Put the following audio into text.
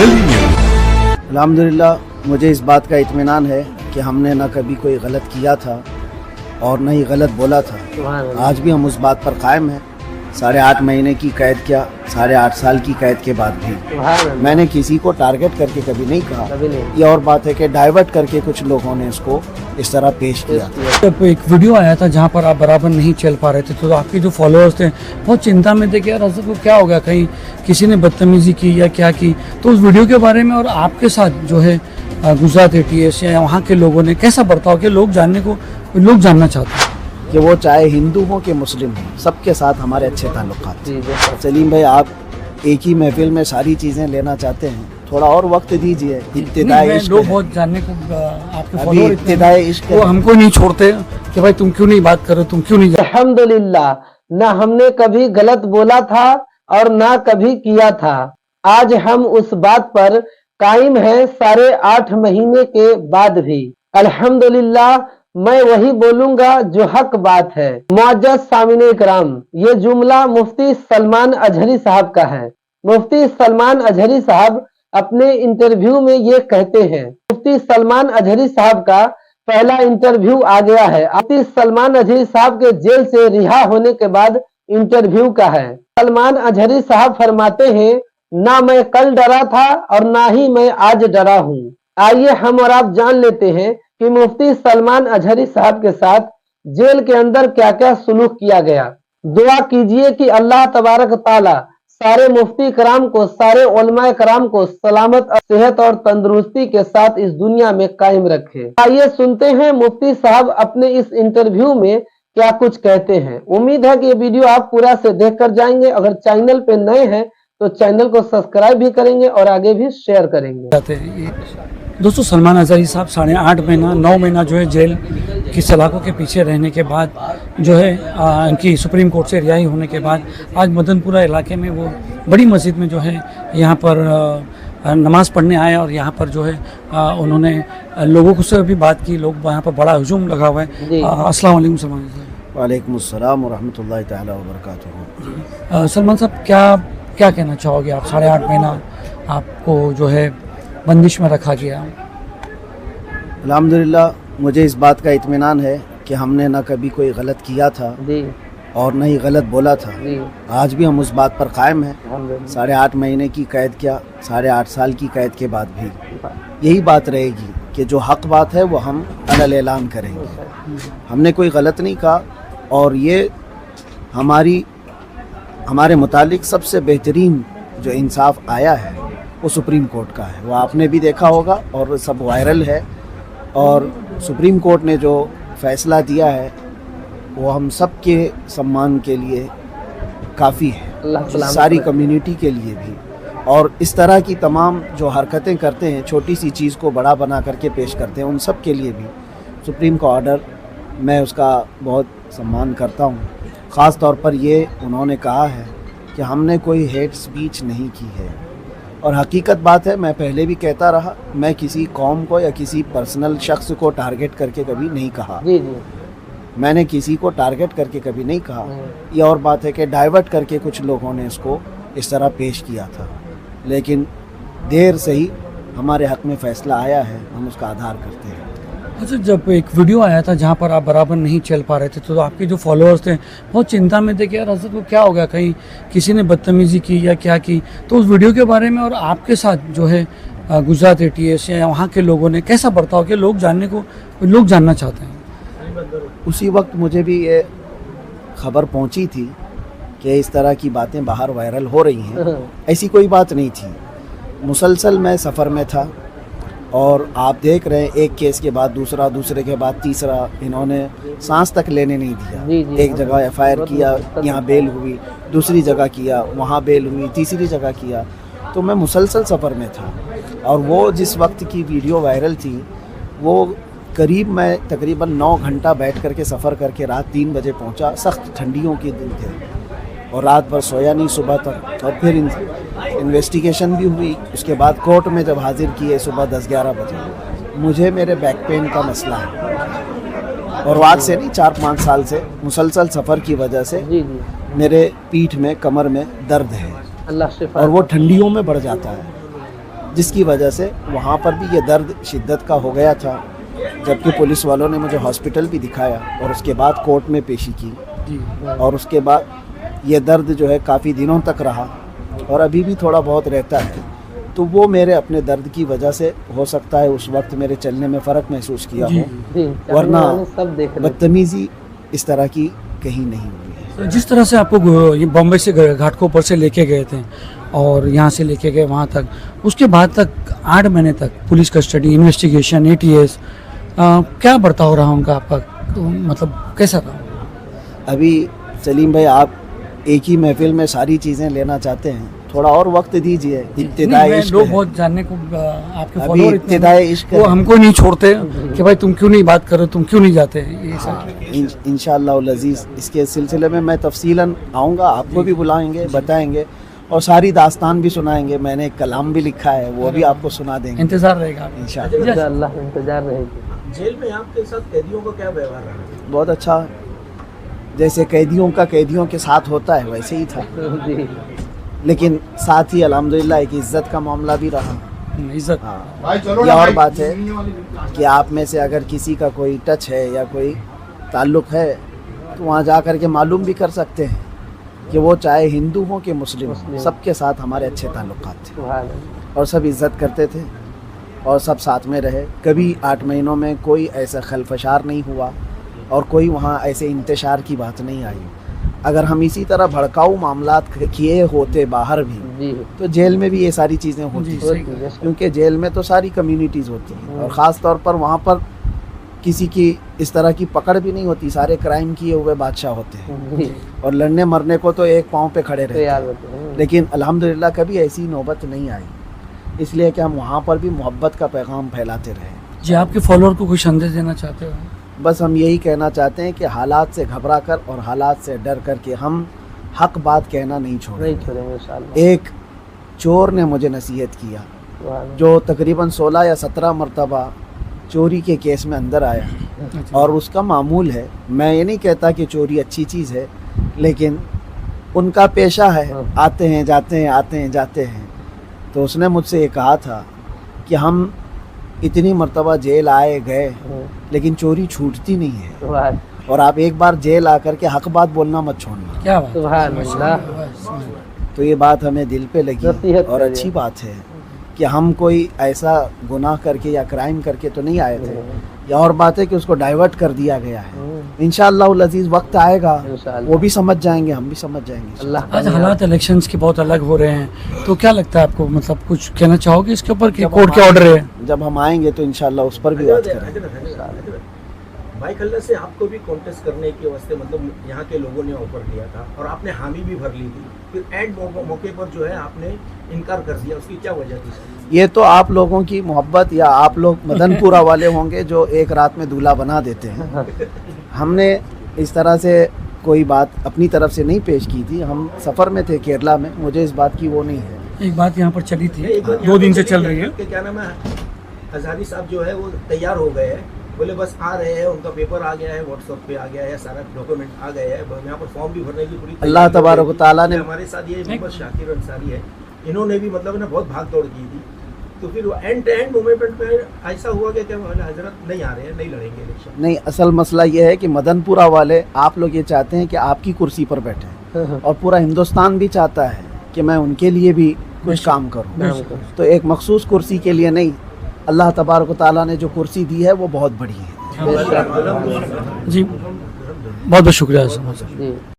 अल्हम्दुलिल्लाह मुझे इस बात का इत्मीनान है कि हमने ना कभी कोई गलत किया था और न ही गलत बोला था। आज भी हम उस बात पर कायम हैं। 8.5 महीने की कैद क्या, 8.5 साल की कैद के बाद भी मैंने किसी को टारगेट करके कभी नहीं कहा। ये और बात है कि डाइवर्ट करके कुछ लोगों ने इसको इस तरह पेश किया। जब एक वीडियो आया था जहाँ पर आप बराबर नहीं चल पा रहे थे तो आपके जो फॉलोअर्स थे बहुत चिंता में थे कि यार हज़रत को क्या हो गया, कहीं किसी ने बदतमीजी की या क्या की। तो उस वीडियो के बारे में और आपके साथ जो है गुजरात ATS या वहाँ के लोगों ने कैसा बर्ताव किया, लोग जानना चाहते हैं कि वो चाहे हिंदू हो कि मुस्लिम हो, सबके साथ हमारे अच्छे ताल्लुकात। सलीम भाई, आप एक ही महफिल में सारी चीज़ें लेना चाहते हैं, थोड़ा और वक्त दीजिए। इब्तिदाई इश्क लोग बहुत जानने को आपके अभी फॉलोअर इब्तिदाई इश्क वो हमको नहीं छोड़ते कि भाई तुम क्यों नहीं बात करो, तुम क्यों नहीं। अल्हम्दुलिल्लाह, ना हमने कभी गलत बोला था और ना कभी किया था। आज हम उस बात पर कायम है 8.5 महीने के बाद भी। अल्हम्दुलिल्लाह, मैं वही बोलूंगा जो हक बात है। मुअज्जज़ सामिने इकराम, ये जुमला मुफ्ती सलमान अजहरी साहब का है। मुफ्ती सलमान अजहरी साहब अपने इंटरव्यू में ये कहते हैं। मुफ्ती सलमान अजहरी साहब का पहला इंटरव्यू आ गया है। मुफ्ती सलमान अजहरी साहब के जेल से रिहा होने के बाद इंटरव्यू का है। सलमान अजहरी साहब फरमाते हैं, ना मैं कल डरा था और ना ही मैं आज डरा हूँ। आइए हम और आप जान लेते हैं कि मुफ्ती सलमान अजहरी साहब के साथ जेल के अंदर क्या क्या सुलूक किया गया। दुआ कीजिए कि अल्लाह तबारक ताला सारे मुफ्ती कराम को, सारे उलमा कराम को सलामत, सेहत और तंदुरुस्ती के साथ इस दुनिया में कायम रखे। आइए सुनते हैं मुफ्ती साहब अपने इस इंटरव्यू में क्या कुछ कहते हैं। उम्मीद है कि ये वीडियो आप पूरा से देख कर जाएंगे। अगर चैनल पे नए हैं तो चैनल को सब्सक्राइब भी करेंगे और आगे भी शेयर करेंगे। दोस्तों, सलमान अजहरी साहब 8.5 महीना 9 महीना जो है जेल की सलाखों के पीछे रहने के बाद जो है इनकी सुप्रीम कोर्ट से रिहाई होने के बाद आज मदनपुरा इलाके में वो बड़ी मस्जिद में जो है यहाँ पर नमाज़ पढ़ने आए और यहाँ पर जो है उन्होंने लोगों से भी बात की। लोग यहाँ पर बड़ा हुजूम लगा हुआ है। अस्सलाम वालेकुम सलमान साहब। वालेकुम अस्सलाम व रहमतुल्लाहि तआला व बरकातुहू। सलमान साहब, क्या कहना चाहोगे आप? 8.5 महीना आपको जो है बंदिश में रखा गया। अल्हम्दुलिल्लाह मुझे इस बात का इत्मीनान है कि हमने ना कभी कोई गलत किया था और न ही गलत बोला था। आज भी हम उस बात पर कायम हैं। 8.5 महीने की कैद क्या, 8.5 साल की कैद के बाद भी यही बात रहेगी कि जो हक बात है वो हम अलल ऐलान करेंगे। हमने कोई गलत नहीं कहा और ये हमारे मुतालिक सबसे बेहतरीन जो इंसाफ आया है वो सुप्रीम कोर्ट का है। वो आपने भी देखा होगा और सब वायरल है। और सुप्रीम कोर्ट ने जो फैसला दिया है वो हम सब के सम्मान के लिए काफ़ी है, सारी कम्युनिटी के लिए भी। और इस तरह की तमाम जो हरकतें करते हैं, छोटी सी चीज़ को बड़ा बना करके पेश करते हैं, उन सब के लिए भी सुप्रीम का ऑर्डर, मैं उसका बहुत सम्मान करता हूँ। ख़ास तौर पर ये उन्होंने कहा है कि हमने कोई हेट स्पीच नहीं की है। और हकीकत बात है, मैं पहले भी कहता रहा, मैं किसी कौम को या किसी पर्सनल शख्स को टारगेट करके कभी नहीं कहा। मैंने किसी को टारगेट करके कभी नहीं कहा। ये और बात है कि डाइवर्ट करके कुछ लोगों ने इसको इस तरह पेश किया था। लेकिन देर से ही हमारे हक़ में फ़ैसला आया है, हम उसका आधार करते हैं। अच्छा, जब एक वीडियो आया था जहाँ पर आप बराबर नहीं चल पा रहे थे तो आपके जो फॉलोअर्स थे बहुत चिंता में थे कि यार हज़रत को क्या हो गया, कहीं किसी ने बदतमीजी की या क्या की। तो उस वीडियो के बारे में और आपके साथ जो है गुजरात ATS या वहाँ के लोगों ने कैसा बर्ताव किया, लोग जानना चाहते हैं। उसी वक्त मुझे भी ये खबर पहुँची थी कि इस तरह की बातें बाहर वायरल हो रही हैं। ऐसी कोई बात नहीं थी। मुसलसल मैं सफ़र में था और आप देख रहे हैं एक केस के बाद दूसरा, दूसरे के बाद तीसरा, इन्होंने सांस तक लेने नहीं दिया। एक जगह FIR किया, यहाँ बेल हुई, दूसरी जगह किया, वहाँ बेल हुई, तीसरी जगह किया। तो मैं मुसलसल सफ़र में था और वो जिस वक्त की वीडियो वायरल थी वो करीब मैं तकरीबन 9 घंटा बैठ करके सफ़र करके रात 3 बजे पहुँचा। सख्त ठंडियों के दिन थे और रात भर सोया नहीं सुबह तक। और फिर इन्वेस्टिगेशन भी हुई। उसके बाद कोर्ट में जब हाजिर किए सुबह 10-11 बजे, मुझे मेरे बैक पेन का मसला है और आज से नहीं 4-5 साल से मुसलसल सफ़र की वजह से मेरे पीठ में, कमर में दर्द है और वो ठंडियों में बढ़ जाता है। جس کی وجہ سے وہاں پر بھی یہ درد شدت کا ہو گیا تھا، جبکہ پولیس والوں نے مجھے ہاسپٹل بھی دکھایا اور اس کے بعد کورٹ میں پیشی کی، جی اور اس کے بعد یہ درد جو ہے کافی دنوں تک رہا اور ابھی بھی تھوڑا بہت رہتا ہے. تو وہ میرے اپنے درد کی وجہ سے ہو سکتا ہے اس وقت میرے چلنے میں فرق محسوس کیا جی. ہو، جی ورنہ سب دیکھ رہے بدتمیزی اس طرح کی کہیں نہیں ہوئی ہے. جس طرح سے آپ کو یہ بامبے سے گھاٹکوپر سے لے کے گئے تھے اور یہاں سے لے کے گئے وہاں تک، اس کے بعد تک 8 مہینے تک پولیس کسٹڈی، انویسٹیگیشن، ATS، کیا برتاؤ رہا ان کا آپ کا، تو مطلب کیسا رہا؟ ابھی سلیم بھائی آپ ایک ہی محفل میں ساری چیزیں لینا چاہتے ہیں، تھوڑا اور وقت دیجئے. ابتدائی نہیں، عشق لوگ ہے. بہت جاننے کو آپ کے ابھی فالوور ابتدائی عشق وہ ہے. ہم کو نہیں چھوڑتے کہ بھائی تم کیوں نہیں بات کر رہے، تم کیوں نہیں جاتے، یہ سب. انشاءاللہ العزیز اس کے سلسلے میں میں تفصیلاً آؤں گا، آپ کو بھی بلائیں گے، بتائیں گے اور ساری داستان بھی سنائیں گے. میں نے ایک کلام بھی لکھا ہے، وہ بھی آپ کو سنا دیں گے انتظار رہے گا. انشاءاللہ. اللہ انتظار رہے گی. جیل میں آپ کے ساتھ قیدیوں کا کیا ویوہار رہا؟ بہت اچھا، جیسے قیدیوں کا قیدیوں کے ساتھ ہوتا ہے ویسے ہی تھا، جی لیکن ساتھ ہی الحمدللہ ایک عزت کا معاملہ بھی رہا. عزت. ہاں، یہ اور بات ہے کہ آپ میں سے اگر کسی کا کوئی ٹچ ہے یا کوئی تعلق ہے تو وہاں جا کر کے معلوم بھی کر سکتے ہیں کہ وہ چاہے ہندو ہوں کہ مسلم ہوں، سب کے ساتھ ہمارے اچھے تعلقات تھے سبحان اللہ. اور سب عزت کرتے تھے اور سب ساتھ میں رہے. کبھی 8 مہینوں میں کوئی ایسا خلفشار نہیں ہوا اور کوئی وہاں ایسے انتشار کی بات نہیں آئی. اگر ہم اسی طرح بھڑکاؤ معاملات کیے ہوتے باہر بھی جی تو جیل میں بھی یہ ساری چیزیں ہوتی جی، ہیں، صحیح. کیونکہ جیل میں تو ساری کمیونٹیز ہوتی ہیں اور خاص طور پر وہاں پر کسی کی اس طرح کی پکڑ بھی نہیں ہوتی، سارے کرائم کیے ہوئے بادشاہ ہوتے ہیں جی اور لڑنے مرنے کو تو ایک پاؤں پہ کھڑے رہتے تیار ہیں. ہوتے ہیں. لیکن الحمدللہ کبھی ایسی نوبت نہیں آئی، اس لیے کہ ہم وہاں پر بھی محبت کا پیغام پھیلاتے رہے. جی، آپ کے فالوور کو کوئی سندیش دینا چاہتے ہو؟ بس ہم یہی کہنا چاہتے ہیں کہ حالات سے گھبرا کر اور حالات سے ڈر کر کے ہم حق بات کہنا نہیں چھوڑیں. نہیں چھوڑیں گے انشاءاللہ. ایک چور نے مجھے نصیحت کیا سبحان اللہ. جو تقریباً 16 یا 17 مرتبہ چوری کے کیس میں اندر آیا، اور اس کا معمول ہے. میں یہ نہیں کہتا کہ چوری اچھی چیز ہے، لیکن ان کا پیشہ ہے، آتے ہیں جاتے ہیں، آتے ہیں جاتے ہیں. تو اس نے مجھ سے یہ کہا تھا کہ ہم اتنی مرتبہ جیل آئے گئے لیکن چوری چھوٹتی نہیں ہے، سبحان اور آپ ایک بار جیل آ کر کے حق بات بولنا مت چھوڑنا. کیا بات. سبحان اللہ. تو یہ بات ہمیں دل پہ لگی نصیحت اور کریے. اچھی بات ہے کہ ہم کوئی ایسا گناہ کر کے یا کرائم کر کے تو نہیں آئے تھے. یا اور بات ہے کہ اس کو ڈائیورٹ کر دیا گیا ہے. انشاءاللہ العزیز وقت آئے گا، انشاءاللہ. وہ بھی سمجھ جائیں گے، ہم بھی سمجھ جائیں گے. اللہ آج حالات الیکشنز کے بہت الگ ہو رہے ہیں، تو کیا لگتا ہے آپ کو، مطلب کچھ کہنا چاہو گے اس کے اوپر کہ کورٹ کے آرڈر ہے؟ جب ہم آئیں گے تو انشاءاللہ اس پر بھی بات کریں گے. بھائی کھلر سے آپ کو بھی کانٹیسٹ کرنے کے واسطے مطلب یہاں کے لوگوں نے آفر کیا تھا اور آپ نے حامی بھی بھر لی تھی، پھر اینڈ موقع پر جو ہے آپ نے انکار کر دیا، اس کی کیا وجہ تھی؟ یہ تو آپ لوگوں کی محبت، یا آپ لوگ مدن پورہ والے ہوں گے جو ایک رات میں دولہا بنا دیتے ہیں. ہم نے اس طرح سے کوئی بات اپنی طرف سے نہیں پیش کی تھی. ہم سفر میں تھے کیرلا میں، مجھے اس بات کی وہ نہیں ہے. ایک بات یہاں پر چلی تھی، ایک بات 2 دن سے چل رہی ہے. کہ کیا نام ہے، ہزاری صاحب جو ہے وہ تیار ہو گئے ہیں، بولے بس آ رہے ہیں، ان کا پیپر آ گیا ہے، واٹس ایپ پہ آ گیا ہے، سارا ڈاکومنٹ آ گئے ہیں، یہاں پر فارم بھی بھرنے کی پوری اللہ تبارک و تعالیٰ نے ہمارے ساتھ یہ محمد شاکر انصاری ہے، انہوں نے بھی مطلب نا بہت بھاگ دوڑ کی تھی. تو پھر اینڈ مومنٹ پہ ایسا ہوا کہ حضرت نہیں آ رہے ہیں، نہیں لڑیں گے الیکشن. نہیں، اصل مسئلہ یہ ہے کہ مدن پورہ والے، آپ لوگ یہ چاہتے ہیں کہ آپ کی کرسی پر بیٹھیں، اور پورا ہندوستان بھی چاہتا ہے کہ میں ان کے لیے بھی کچھ کام کروں. تو ایک مخصوص کرسی کے لیے نہیں، اللہ تبارک و تعالیٰ نے جو کرسی دی ہے وہ بہت بڑی ہے. جی، بہت بہت شکریہ. جی